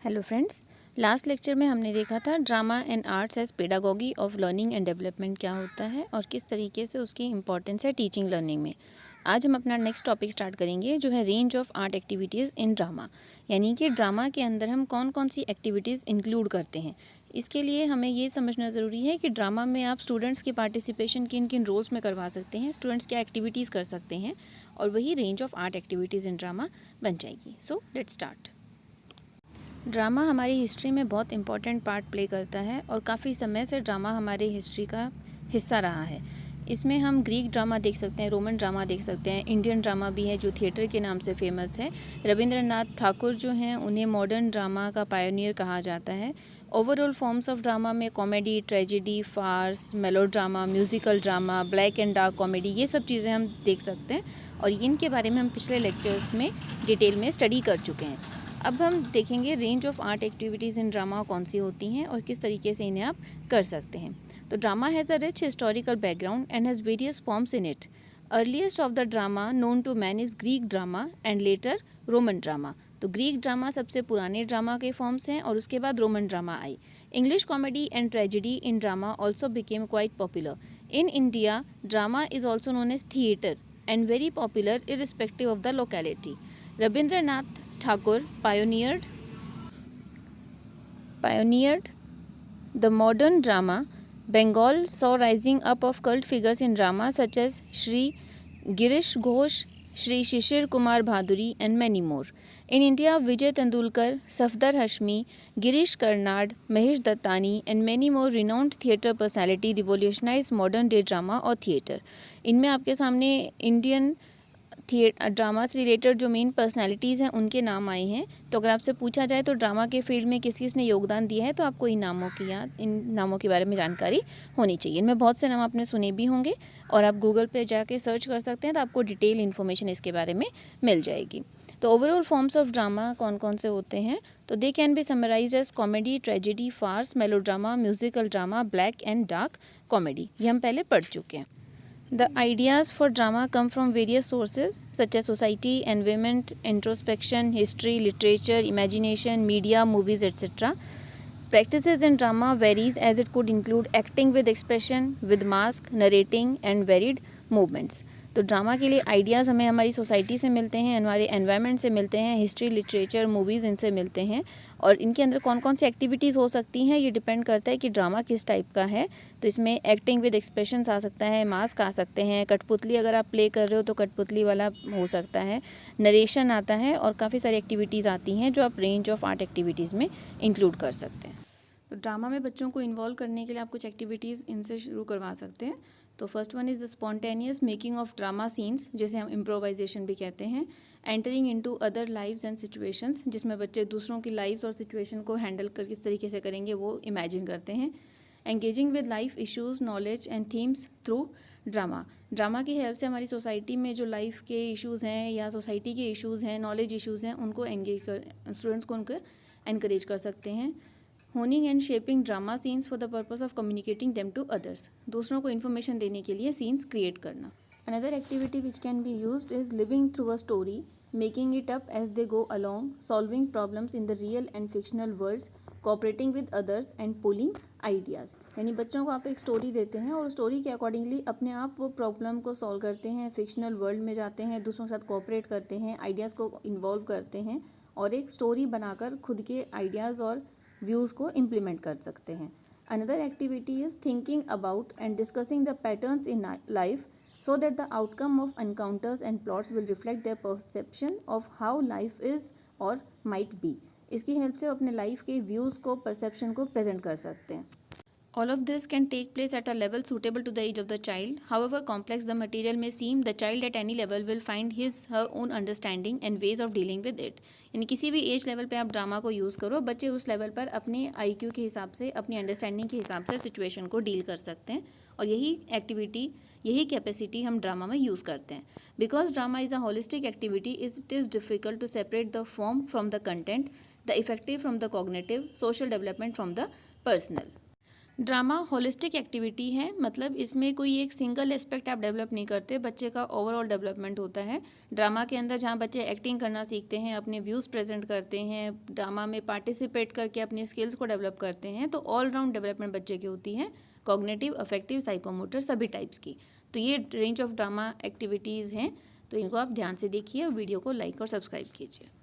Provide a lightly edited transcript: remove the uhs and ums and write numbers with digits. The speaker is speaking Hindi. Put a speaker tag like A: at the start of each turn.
A: हेलो फ्रेंड्स, लास्ट लेक्चर में हमने देखा था drama and arts as pedagogy of learning and development क्या होता है और किस तरीके से उसकी इंपॉर्टेंस है टीचिंग लर्निंग में। आज हम अपना नेक्स्ट टॉपिक स्टार्ट करेंगे जो है range of art activities in drama, यानी कि ड्रामा के अंदर हम कौन कौन सी एक्टिविटीज़ इंक्लूड करते हैं। इसके लिए हमें ये समझना ज़रूरी है कि ड्रामा में आप स्टूडेंट्स की पार्टिसिपेशन किन किन रोल्स में करवा सकते हैं, स्टूडेंट्स क्या एक्टिविटीज़ कर सकते हैं और वही range of art activities in drama बन जाएगी। So let's start. ड्रामा हमारी हिस्ट्री में बहुत इम्पॉर्टेंट पार्ट प्ले करता है और काफ़ी समय से ड्रामा हमारी हिस्ट्री का हिस्सा रहा है। इसमें हम ग्रीक ड्रामा देख सकते हैं, रोमन ड्रामा देख सकते हैं, इंडियन ड्रामा भी है जो थिएटर के नाम से फेमस है। रविंद्रनाथ ठाकुर जो हैं उन्हें मॉडर्न ड्रामा का पायोनियर कहा जाता है। ओवरऑल फॉर्म्स ऑफ ड्रामा में comedy, tragedy, farce, melodrama, musical drama, black and dark comedy, ये सब चीज़ें हम देख सकते हैं और इनके बारे में हम पिछले लेक्चर्स में डिटेल में स्टडी कर चुके हैं। अब हम देखेंगे range of art activities in drama कौन सी होती हैं और किस तरीके से इन्हें आप कर सकते हैं। तो drama has a rich historical background and has various forms in it. Earliest of the drama known to man is Greek drama and later Roman drama. तो ग्रीक ड्रामा सबसे पुराने ड्रामा के फॉर्म्स हैं और उसके बाद रोमन ड्रामा आई। English comedy and tragedy in drama also became quite popular. In India drama is also known as theatre and very popular irrespective of the locality. Rabindranath Tagore pioneered the modern drama. Bengal saw rising up of cult figures in drama such as Shri Girish Ghosh, Shri Shishir Kumar Bhaduri and many more. In India, Vijay Tendulkar, Safdar Hashmi, Girish Karnad, Mahesh Dattani and many more renowned theatre personality revolutionized modern day drama और theatre. इनमें आपके सामने इंडियन ड्रामा से रिलेटेड जो मेन पर्सनालिटीज़ हैं उनके नाम आए हैं। तो अगर आपसे पूछा जाए तो ड्रामा के फील्ड में किस किस ने योगदान दिया है तो आपको इन नामों के बारे में जानकारी होनी चाहिए। इनमें बहुत से नाम आपने सुने भी होंगे और आप गूगल पे जाके सर्च कर सकते हैं तो आपको डिटेल इन्फॉर्मेशन इसके बारे में मिल जाएगी। तो ओवरऑल फॉर्म्स ऑफ ड्रामा कौन कौन से होते हैं तो they can be summarise as comedy, tragedy, farce, melodrama, musical drama, black and dark comedy. ये हम पहले पढ़ चुके हैं। The ideas for drama come from various sources such as society, environment, introspection, history, literature, imagination, media, movies, etc. Practices in drama varies as it could include acting with expression, with mask, narrating and varied movements. तो ड्रामा के लिए आइडियाज़ हमें हमारी सोसाइटी से मिलते हैं, हमारे एनवायरनमेंट से मिलते हैं, हिस्ट्री, लिटरेचर, मूवीज़ इनसे मिलते हैं और इनके अंदर कौन कौन सी एक्टिविटीज़ हो सकती हैं ये डिपेंड करता है कि ड्रामा किस टाइप का है। तो इसमें एक्टिंग विद एक्सप्रेशंस आ सकता है, मास्क आ सकते हैं, कठपुतली अगर आप प्ले कर रहे हो तो कठपुतली वाला हो सकता है, नरेशन आता है और काफ़ी सारी एक्टिविटीज़ आती हैं जो आप रेंज ऑफ आर्ट एक्टिविटीज़ में इंक्लूड कर सकते हैं। तो ड्रामा में बच्चों को इन्वॉल्व करने के लिए आप कुछ एक्टिविटीज़ इनसे शुरू करवा सकते हैं। तो first one is the spontaneous making of drama scenes, जिसे हम इम्प्रोवाइजेशन भी कहते हैं। Entering into other lives and situations, जिसमें बच्चे दूसरों की लाइव्स और सिचुएशन को हैंडल कर किस तरीके से करेंगे वो इमेजिन करते हैं। Engaging with life issues, knowledge and themes through drama. Drama की हेल्प से हमारी सोसाइटी में जो लाइफ के इश्यूज़ हैं या सोसाइटी के इश्यूज़ हैं, नॉलेज इश्यूज़ हैं, उनको स्टूडेंट्स को उनको एनकरेज कर सकते हैं। Honing and shaping drama scenes for the purpose of communicating them to others, दूसरों को इन्फॉर्मेशन देने के लिए सीन्स क्रिएट करना। Another activity which can be used is living through a story, making it up as they go along, solving problems in the real and fictional worlds, cooperating with others and pulling ideas. यानी बच्चों को आप एक स्टोरी देते हैं और स्टोरी के अकॉर्डिंगली अपने आप वो प्रॉब्लम को सॉल्व करते हैं, फिक्शनल वर्ल्ड में जाते हैं, दूसरों के साथ कोऑपरेट करते हैं, आइडियाज़ को इन्वॉल्व करते हैं और एक स्टोरी बनाकर खुद के आइडियाज़ और व्यूज़ को इम्प्लीमेंट कर सकते हैं। Another activity is thinking about and discussing the patterns in life so that the outcome of encounters and plots will reflect their perception of how life is or might be. इसकी हेल्प से अपने लाइफ के व्यूज़ को, परसेप्शन को प्रेजेंट कर सकते हैं। All of this can take place at a level suitable to the age of the child. However complex the material may seem, the child at any level will find her own understanding and ways of dealing with it. यानी किसी भी एज लेवल पे आप ड्रामा को यूज़ करो, बच्चे उस लेवल पर अपने IQ के हिसाब से, अपनी अंडरस्टैंडिंग के हिसाब से सिचुएशन को डील कर सकते हैं और यही एक्टिविटी, यही कैपेसिटी हम ड्रामा में यूज़ करते हैं। Because drama is a holistic activity, it is difficult to separate the form from the content, the affective from the cognitive, social development from the personal. Drama holistic activity है, मतलब इसमें कोई एक सिंगल एस्पेक्ट आप डेवलप नहीं करते, बच्चे का ओवरऑल डेवलपमेंट होता है। ड्रामा के अंदर जहाँ बच्चे एक्टिंग करना सीखते हैं, अपने व्यूज़ प्रेजेंट करते हैं, ड्रामा में पार्टिसिपेट करके अपनी स्किल्स को डेवलप करते हैं, तो ऑल राउंड डेवलपमेंट बच्चे की होती है, कॉग्निटिव, अफेक्टिव, साइकोमोटर सभी टाइप्स की। तो ये रेंज ऑफ ड्रामा एक्टिविटीज़ हैं, तो इनको आप ध्यान से देखिए और वीडियो को लाइक और सब्सक्राइब कीजिए।